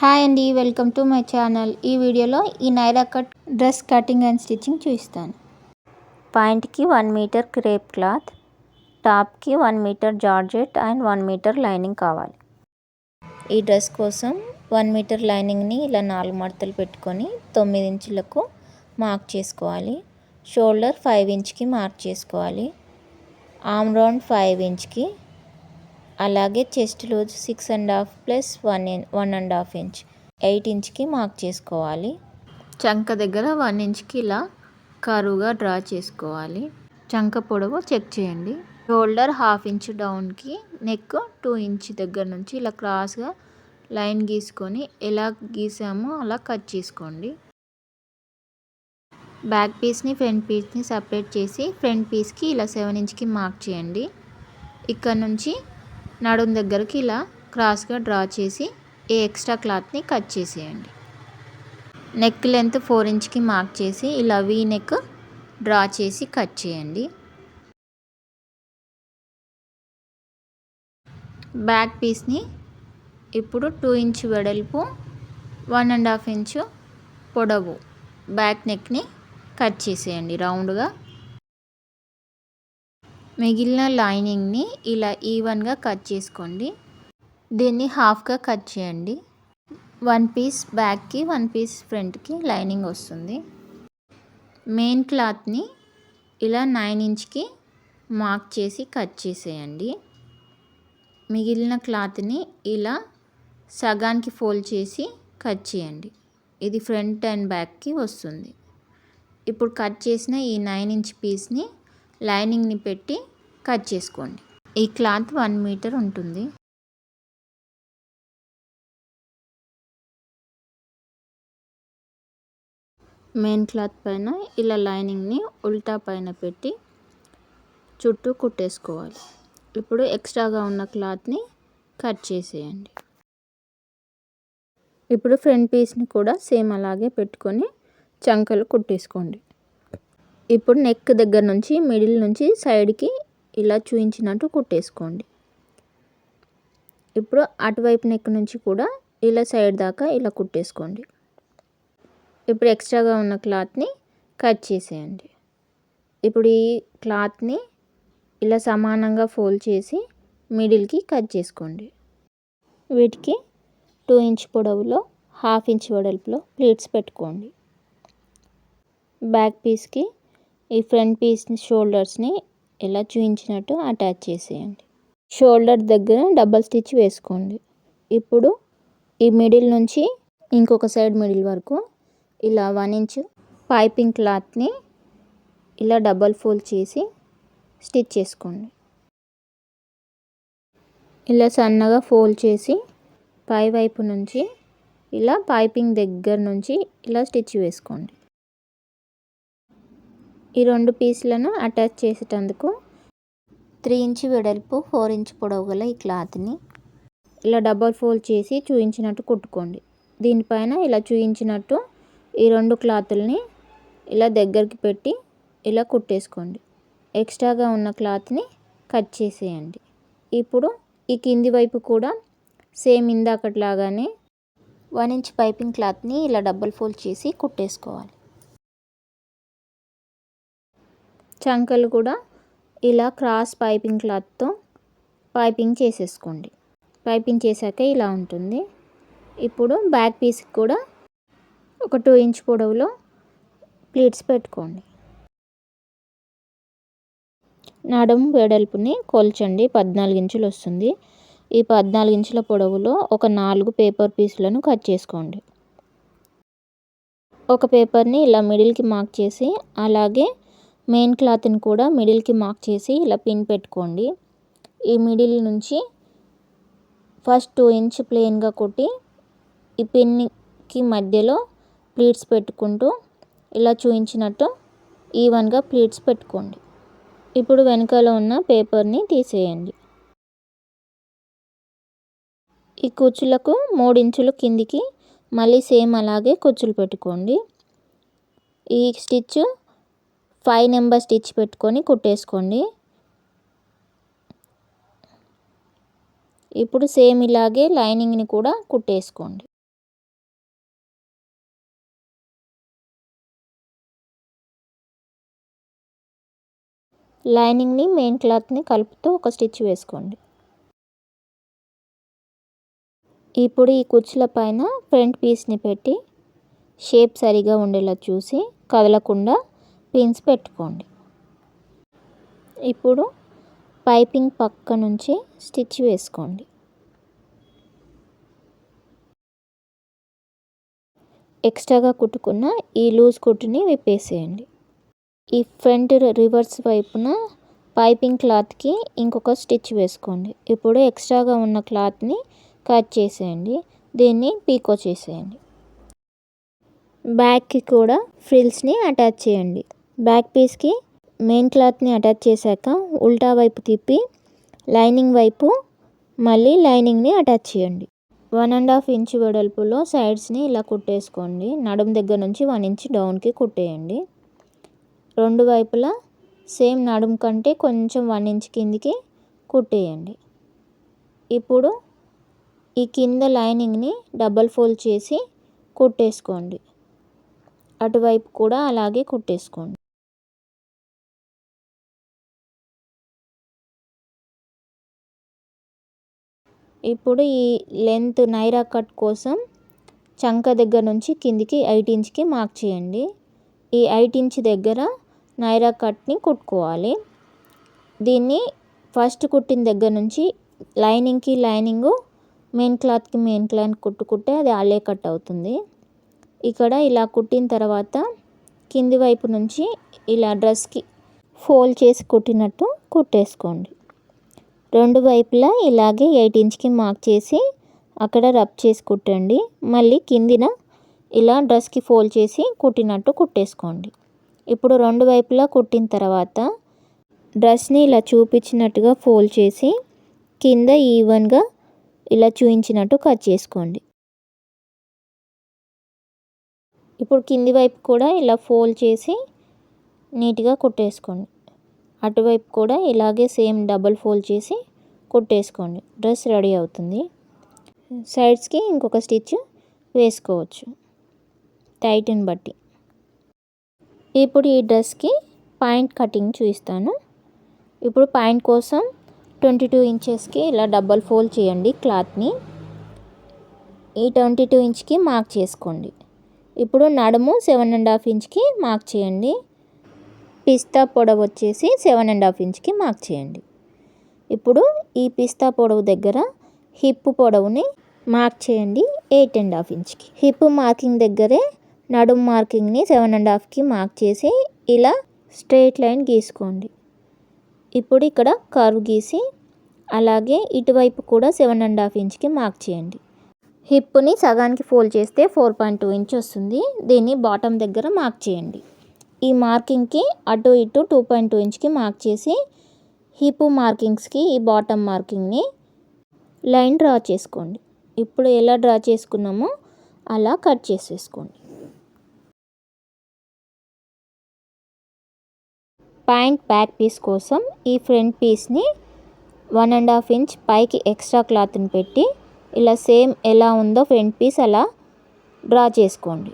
Hi అండి, welcome to my channel. ఈ వీడియోలో ఈ Naira cut dress cutting and stitching చూపిస్తాను. పాయింట్కి 1 మీటర్ క్రేప్ క్లాత్, టాప్కి 1 metre georgette and 1 metre lining కావాలి. ఈ డ్రెస్ కోసం 1 మీటర్ లైనింగ్ని ఇలా 4 మడతలు పెట్టుకొని 9 ఇంచులకు మార్క్ చేసుకోవాలి. షోల్డర్ 5 ఇంచ్కి మార్క్ చేసుకోవాలి. ఆర్మ్ రౌండ్ 5 ఇంచ్కి, అలాగే చెస్ట్ లూజ్ 6.5 ప్లస్ 1.5 ఇంచ్ 8 ఇంచ్కి మార్క్ చేసుకోవాలి. చంక దగ్గర 1 ఇంచ్కి ఇలా కరువుగా డ్రా చేసుకోవాలి. చంక పొడవు చెక్ చేయండి. షోల్డర్ 1/2 ఇంచ్ డౌన్కి, నెక్ 2 ఇంచ్ దగ్గర నుంచి ఇలా క్రాస్గా లైన్ గీసుకొని ఎలా గీసామో అలా కట్ చేసుకోండి. బ్యాక్ పీస్ని ఫ్రంట్ పీస్ని సపరేట్ చేసి ఫ్రంట్ పీస్కి ఇలా 7 ఇంచ్కి మార్క్ చేయండి. ఇక్కడ నుంచి నడుం దగ్గరికి ఇలా క్రాస్గా డ్రా చేసి ఈ ఎక్స్ట్రా క్లాత్ని కట్ చేసేయండి. నెక్ లెంత్ 4 ఇంచ్కి మార్క్ చేసి ఇలా వీ నెక్ డ్రా చేసి కట్ చేయండి. బ్యాక్ పీస్ని ఇప్పుడు 2 ఇంచ్ వెడల్పు 1.5 ఇంచ్ పొడవు బ్యాక్ నెక్ని కట్ చేసేయండి రౌండ్గా. మిగిలిన లైనింగ్ని ఇలా ఈవెన్గా కట్ చేసుకోండి. దీన్ని హాఫ్గా కట్ చేయండి. 1 పీస్ బ్యాక్కి 1 పీస్ ఫ్రంట్కి లైనింగ్ వస్తుంది. మెయిన్ క్లాత్ని ఇలా 9 ఇంచ్కి మార్క్ చేసి కట్ చేసేయండి. మిగిలిన క్లాత్ని ఇలా సగానికి ఫోల్డ్ చేసి కట్ చేయండి. ఇది ఫ్రంట్ అండ్ బ్యాక్కి వస్తుంది. ఇప్పుడు కట్ చేసిన ఈ 9 ఇంచ్ పీస్ని లైనింగ్ని పెట్టి కట్ చేసుకోండి. ఈ క్లాత్ 1 మీటర్ ఉంటుంది. మెయిన్ క్లాత్ పైన ఇలా లైనింగ్ని ఉల్టా పైన పెట్టి చుట్టూ కుట్టేసుకోవాలి. ఇప్పుడు ఎక్స్ట్రాగా ఉన్న క్లాత్ని కట్ చేసేయండి. ఇప్పుడు ఫ్రంట్ పీస్ని కూడా సేమ్ అలాగే పెట్టుకొని చంకలు కుట్టేసుకోండి. ఇప్పుడు నెక్ దగ్గర నుంచి మిడిల్ నుంచి సైడ్కి ఇలా చూయించినట్టు కుట్టేసుకోండి. ఇప్పుడు అటువైపు నెక్ నుంచి కూడా ఇలా సైడ్ దాకా ఇలా కుట్టేసుకోండి. ఇప్పుడు ఎక్స్ట్రాగా ఉన్న క్లాత్ని కట్ చేసేయండి. ఇప్పుడు ఈ క్లాత్ని ఇలా సమానంగా ఫోల్డ్ చేసి మిడిల్కి కట్ చేసుకోండి. వీటికి 2 ఇంచ్ పొడవులో 1/2 ఇంచ్ వెడల్పులో ప్లీట్స్ పెట్టుకోండి. బ్యాక్ పీస్కి ఈ ఫ్రంట్ పీస్ షోల్డర్స్ని ఇలా చూయించినట్టు అటాచ్ చేసేయండి. షోల్డర్ దగ్గర డబల్ స్టిచ్ వేసుకోండి. ఇప్పుడు ఈ మిడిల్ నుంచి ఇంకొక సైడ్ మిడిల్ వరకు ఇలా 1 ఇంచ్ పైపింగ్ క్లాత్ని ఇలా డబల్ ఫోల్డ్ చేసి స్టిచ్ చేసుకోండి. ఇలా సన్నగా ఫోల్డ్ చేసి పై వైపు నుంచి ఇలా పైపింగ్ దగ్గర నుంచి ఇలా స్టిచ్ వేసుకోండి. ఈ 2 పీస్లను అటాచ్ చేసేటందుకు 3 ఇంచ్ వెడల్పు 4 ఇంచ్ పొడవు గల ఈ క్లాత్ని ఇలా డబల్ ఫోల్డ్ చేసి చూయించినట్టు కుట్టుకోండి. దీనిపైన ఇలా చూయించినట్టు ఈ 2 క్లాతుల్ని ఇలా దగ్గరికి పెట్టి ఇలా కుట్టేసుకోండి. ఎక్స్ట్రాగా ఉన్న క్లాత్ని కట్ చేసేయండి. ఇప్పుడు ఈ కింది వైపు కూడా సేమ్ ఇందాకట్లాగానే 1 ఇంచ్ పైపింగ్ క్లాత్ని ఇలా డబల్ ఫోల్డ్ చేసి కుట్టేసుకోవాలి. చంకలు కూడా ఇలా క్రాస్ పైపింగ్ క్లాత్తో పైపింగ్ చేసేసుకోండి. పైపింగ్ చేశాక ఇలా ఉంటుంది. ఇప్పుడు బ్యాక్ పీస్కి కూడా ఒక 2 ఇంచ్ పొడవులో ప్లీట్స్ పెట్టుకోండి. నడుం వెడల్పుని కొల్చండి. 14 ఇంచులు వస్తుంది. ఈ 14 ఇంచుల పొడవులో ఒక 4 పేపర్ పీసులను కట్ చేసుకోండి. ఒక పేపర్ని ఇలా మిడిల్కి మార్క్ చేసి అలాగే మెయిన్ క్లాత్ని కూడా మిడిల్కి మార్క్ చేసి ఇలా పిన్ పెట్టుకోండి. ఈ మిడిల్ నుంచి ఫస్ట్ 2 ఇంచ్ ప్లెయిన్గా కొట్టి ఈ పిన్కి మధ్యలో ప్లీట్స్ పెట్టుకుంటూ ఇలా చూయించినట్టు ఈవెన్గా ప్లీట్స్ పెట్టుకోండి. ఇప్పుడు వెనకాల ఉన్న పేపర్ని తీసేయండి. ఈ కుచ్చులకు 3 ఇంచులు కిందికి మళ్ళీ సేమ్ అలాగే కుచ్చులు పెట్టుకోండి. ఈ స్టిచ్ 5 నెంబర్ స్టిచ్ పెట్టుకొని కుట్టేసుకోండి. ఇప్పుడు సేమ్ ఇలాగే లైనింగ్ని కూడా కుట్టేసుకోండి. లైనింగ్ని మెయిన్ క్లాత్ని కలుపుతూ ఒక స్టిచ్ వేసుకోండి. ఇప్పుడు ఈ కుచ్చుల పైన ఫ్రంట్ పీస్ని పెట్టి షేప్ సరిగా ఉండేలా చూసి కదలకుండా పిన్స్ పెట్టుకోండి. ఇప్పుడు పైపింగ్ పక్క నుంచి స్టిచ్ వేసుకోండి. ఎక్స్ట్రాగా కుట్టుకున్న ఈ లూజ్ కుట్టుని విప్పేసేయండి. ఈ ఫ్రంట్ రివర్స్ వైపున పైపింగ్ క్లాత్కి ఇంకొక స్టిచ్ వేసుకోండి. ఇప్పుడు ఎక్స్ట్రాగా ఉన్న క్లాత్ని కట్ చేసేయండి. దీన్ని పీకో చేసేయండి. బ్యాక్కి కూడా ఫ్రిల్స్ని అటాచ్ చేయండి. బ్యాక్ పీస్కి మెయిన్ క్లాత్ని అటాచ్ చేశాక ఉల్టా వైపు తిప్పి లైనింగ్ వైపు మళ్ళీ లైనింగ్ని అటాచ్ చేయండి. 1.5 ఇంచ్ వెడల్పులో సైడ్స్ని ఇలా కుట్టేసుకోండి. నడుము దగ్గర నుంచి 1 ఇంచ్ డౌన్కి కుట్టేయండి. రెండు వైపులా సేమ్ నడుము కంటే కొంచెం 1 ఇంచ్ కిందికి కుట్టేయండి. ఇప్పుడు ఈ కింద లైనింగ్ని డబల్ ఫోల్డ్ చేసి కుట్టేసుకోండి. అటువైపు కూడా అలాగే కుట్టేసుకోండి. ఇప్పుడు ఈ లెంత్ నైరా కట్ కోసం చంక దగ్గర నుంచి కిందికి 8 ఇంచ్కి మార్క్ చేయండి. ఈ 8 ఇంచ్ దగ్గర నైరా కట్ని కుట్టుకోవాలి. దీన్ని ఫస్ట్ కుట్టిన దగ్గర నుంచి లైనింగ్కి లైనింగు మెయిన్ క్లాత్కి మెయిన్ క్లాత్ కుట్టుకుంటే అది ఆలే కట్ అవుతుంది. ఇక్కడ ఇలా కుట్టిన తర్వాత కింది వైపు నుంచి ఇలా డ్రెస్కి ఫోల్డ్ చేసి కుట్టినట్టు కుట్టేసుకోండి. రెండు వైపులా ఇలాగే 8 ఇంచ్కి మార్క్ చేసి అక్కడ రబ్ చేసి కుట్టండి. మళ్ళీ కిందిన ఇలా డ్రెస్కి ఫోల్డ్ చేసి కుట్టినట్టు కుట్టేసుకోండి. ఇప్పుడు రెండు వైపులా కుట్టిన తర్వాత డ్రెస్ని ఇలా చూపించినట్టుగా ఫోల్డ్ చేసి కింద ఈవెన్గా ఇలా చూపించినట్టు కట్ చేసుకోండి. ఇప్పుడు కింది వైపు కూడా ఇలా ఫోల్డ్ చేసి నీట్గా కుట్టేసుకోండి. అటువైపు కూడా ఇలాగే సేమ్ డబల్ ఫోల్డ్ చేసి కుట్టేసుకోండి. డ్రెస్ రెడీ అవుతుంది. సైడ్స్కి ఇంకొక స్టిచ్ వేసుకోవచ్చు టైట్ని బట్టి. ఇప్పుడు ఈ డ్రెస్కి పాయింట్ కటింగ్ చూపిస్తాను. ఇప్పుడు పాయింట్ కోసం 22 ఇంచెస్కి ఇలా డబల్ ఫోల్డ్ చేయండి క్లాత్ని. ఈ 22 ఇంచ్కి మార్క్ చేసుకోండి. ఇప్పుడు నడుము 7.5 ఇంచ్కి మార్క్ చేయండి. పిస్తా పొడవు వచ్చేసి 7.5 ఇంచ్కి మార్క్ చేయండి. ఇప్పుడు ఈ పిస్తా పొడవు దగ్గర హిప్ పొడవుని మార్క్ చేయండి 8.5 ఇంచ్కి. హిప్ మార్కింగ్ దగ్గరే నడుము మార్కింగ్ని 7.5కి మార్క్ చేసి ఇలా స్ట్రెయిట్ లైన్ గీసుకోండి. ఇప్పుడు ఇక్కడ కర్వ్ గీసి అలాగే ఇటువైపు కూడా 7.5 ఇంచ్కి మార్క్ చేయండి. హిప్ని సగానికి ఫోల్డ్ చేస్తే 4.2 ఇంచ్ వస్తుంది. దీన్ని బాటమ్ దగ్గర మార్క్ చేయండి. ఈ మార్కింగ్కి అటు ఇటు 2.2 ఇంచ్కి మార్క్ చేసి హిప్ మార్కింగ్స్కి ఈ బాటమ్ మార్కింగ్ని లైన్ డ్రా చేసుకోండి. ఇప్పుడు ఎలా డ్రా చేసుకున్నామో అలా కట్ చేసేసుకోండి. ప్యాంట్ బ్యాక్ పీస్ కోసం ఈ ఫ్రంట్ పీస్ని 1.5 ఇంచ్ పైకి ఎక్స్ట్రా క్లాత్ని పెట్టి ఇలా సేమ్ ఎలా ఉందో ఫ్రంట్ పీస్ అలా డ్రా చేసుకోండి.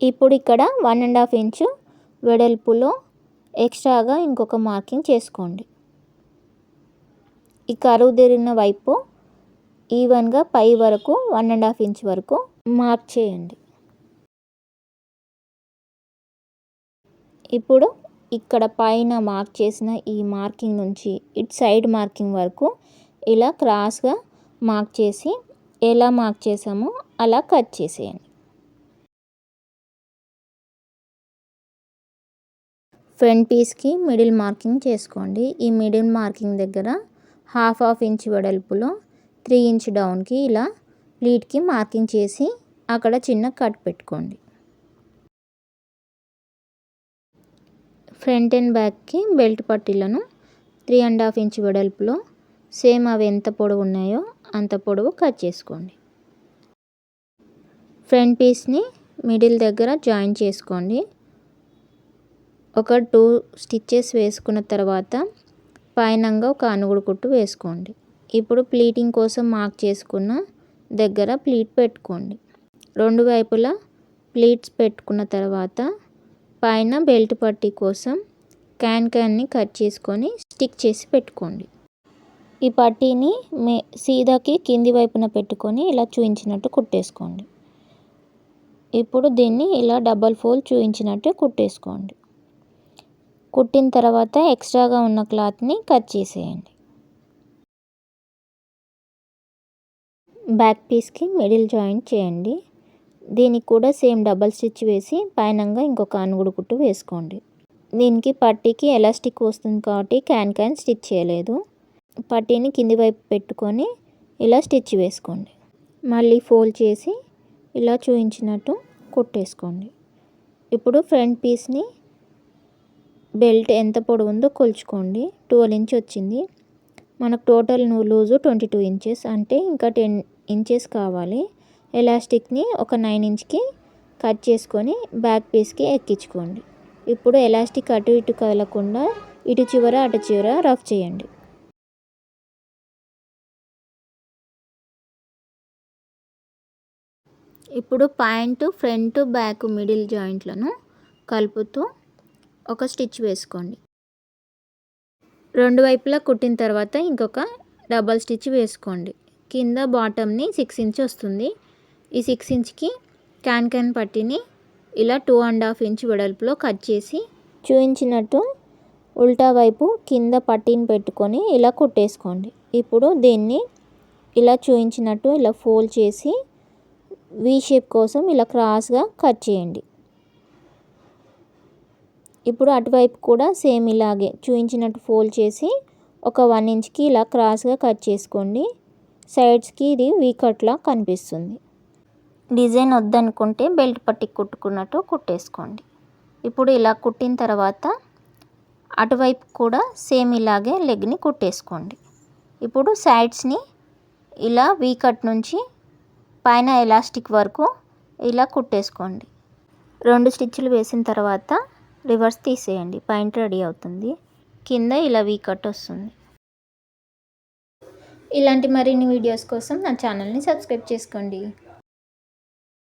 ఇప్పుడు ఇక్కడ 1.5 ఇంచ్ వెడల్పులో ఎక్స్ట్రాగా ఇంకొక మార్కింగ్ చేసుకోండి. ఈ కరువు తిరిగిన వైపు ఈవెన్గా పై వరకు 1.5 ఇంచ్ వరకు మార్క్ చేయండి. ఇప్పుడు ఇక్కడ పైన మార్క్ చేసిన ఈ మార్కింగ్ నుంచి ఇటు సైడ్ మార్కింగ్ వరకు ఇలా క్రాస్గా మార్క్ చేసి ఎలా మార్క్ చేసామో అలా కట్ చేసేయండి. ఫ్రంట్ పీస్కి మిడిల్ మార్కింగ్ చేసుకోండి. ఈ మిడిల్ మార్కింగ్ దగ్గర 1/2 ఇంచ్ వెడల్పులో 3 ఇంచ్ డౌన్కి ఇలా ప్లీట్కి మార్కింగ్ చేసి అక్కడ చిన్న కట్ పెట్టుకోండి. ఫ్రంట్ అండ్ బ్యాక్కి బెల్ట్ పట్టీలను 3.5 ఇంచ్ వెడల్పులో సేమ్ అవి ఎంత పొడవు ఉన్నాయో అంత పొడవు కట్ చేసుకోండి. ఫ్రంట్ పీస్ని మిడిల్ దగ్గర జాయిన్ చేసుకోండి. ఒక 2 స్టిచ్చెస్ వేసుకున్న తర్వాత పైనంగా ఒక అనుగుడు కుట్టు వేసుకోండి. ఇప్పుడు ప్లీటింగ్ కోసం మార్క్ చేసుకున్న దగ్గర ప్లీట్ పెట్టుకోండి. రెండు వైపులా ప్లీట్స్ పెట్టుకున్న తర్వాత పైన బెల్ట్ పట్టీ కోసం క్యాన్ని కట్ చేసుకొని స్టిక్ చేసి పెట్టుకోండి. ఈ పట్టీని సీదాకి కింది వైపున పెట్టుకొని ఇలా చూయించినట్టు కుట్టేసుకోండి. ఇప్పుడు దీన్ని ఇలా డబల్ ఫోల్డ్ చూయించినట్టు కుట్టేసుకోండి. కుట్టిన తర్వాత ఎక్స్ట్రాగా ఉన్న క్లాత్ని కట్ చేసేయండి. బ్యాక్ పీస్కి మిడిల్ జాయింట్ చేయండి. దీనికి కూడా సేమ్ డబల్ స్టిచ్ వేసి పైనంగా ఇంకొక అనుగుడు కుట్టు వేసుకోండి. దీనికి పట్టీకి ఎలాస్టిక్ వస్తుంది కాబట్టి క్యాన్ స్టిచ్ చేయలేదు. పట్టీని కింది వైపు పెట్టుకొని ఇలా స్టిచ్ వేసుకోండి. మళ్ళీ ఫోల్డ్ చేసి ఇలా చూయించినట్టు కుట్టేసుకోండి. ఇప్పుడు ఫ్రంట్ పీస్ని బెల్ట్ ఎంత పొడవు ఉందో కొలుచుకోండి. 12 ఇంచ్ వచ్చింది. మనకు టోటల్ లూజు 22 ఇంచెస్, అంటే ఇంకా 10 ఇంచెస్ కావాలి. ఎలాస్టిక్ని ఒక 9 ఇంచ్కి కట్ చేసుకొని బ్యాక్ పీస్కి ఎక్కించుకోండి. ఇప్పుడు ఎలాస్టిక్ అటు ఇటు కదలకుండా ఇటు చివర అటు చివర రఫ్ చేయండి. ఇప్పుడు పాయింట్ ఫ్రంట్ బ్యాక్ మిడిల్ జాయింట్లను కలుపుతూ ఒక స్టిచ్ వేసుకోండి. రెండు వైపులా కుట్టిన తర్వాత ఇంకొక డబల్ స్టిచ్ వేసుకోండి. కింద బాటమ్ని 6 ఇంచ్ వస్తుంది. ఈ 6 ఇంచ్కి క్యాన్ పట్టీని ఇలా 2.5 ఇంచ్ వెడల్పులో కట్ చేసి చూయించినట్టు ఉల్టా వైపు కింద పట్టీని పెట్టుకొని ఇలా కుట్టేసుకోండి. ఇప్పుడు దీన్ని ఇలా చూయించినట్టు ఇలా ఫోల్డ్ చేసి వీ షేప్ కోసం ఇలా క్రాస్గా కట్ చేయండి. ఇప్పుడు అటువైపు కూడా సేమ్ ఇలాగే చూయించినట్టు ఫోల్డ్ చేసి ఒక 1 ఇంచ్కి ఇలా క్రాస్గా కట్ చేసుకోండి. సైడ్స్కి ఇది వీ కట్లా కనిపిస్తుంది. డిజైన్ వద్దనుకుంటే బెల్ట్ పట్టీ కుట్టుకున్నట్టు కుట్టేసుకోండి. ఇప్పుడు ఇలా కుట్టిన తర్వాత అటువైపు కూడా సేమ్ ఇలాగే లెగ్ని కుట్టేసుకోండి. ఇప్పుడు సైడ్స్ని ఇలా వీ కట్ నుంచి పైన ఎలాస్టిక్ వరకు ఇలా కుట్టేసుకోండి. 2 స్టిచ్లు వేసిన తర్వాత రివర్స్ తీసేయండి. పాయింట్ రెడీ అవుతుంది. కింద ఇలా వీ కట్ వస్తుంది. ఇలాంటి మరిన్ని వీడియోస్ కోసం నా ఛానల్ని సబ్స్క్రైబ్ చేసుకోండి.